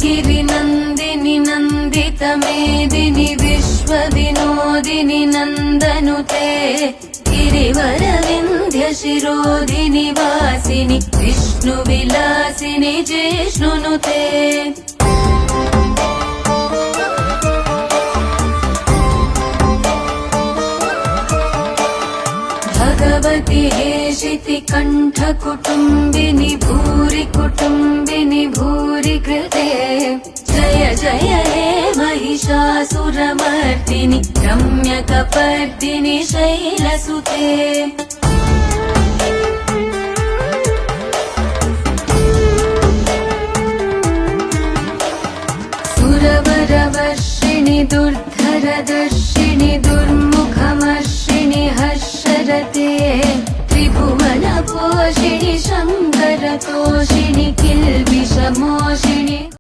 गिरिनन्दिनि नन्दितमेदिनि विश्वविनोदिनि नन्दनुते गिरिवरविन्ध्यशिरोधिनि वासिनि विष्णुविलासिनि जिष्णुनुते भगवति हेशिति कण्ठकुटुम्बिनि भूरि कुटुम्बिनि भूरि कृते जय जय हे महिषासुरमर्दिनि रम्यकपर्दिनि शैलसुते सुरवरवर्षिणि दुर्धरदर्शिनि दुर्मुखमर्षिणि हर्षरते त्रिभुवनपोषिणि शङ्करतोषिणि किल्बिषमोषिणि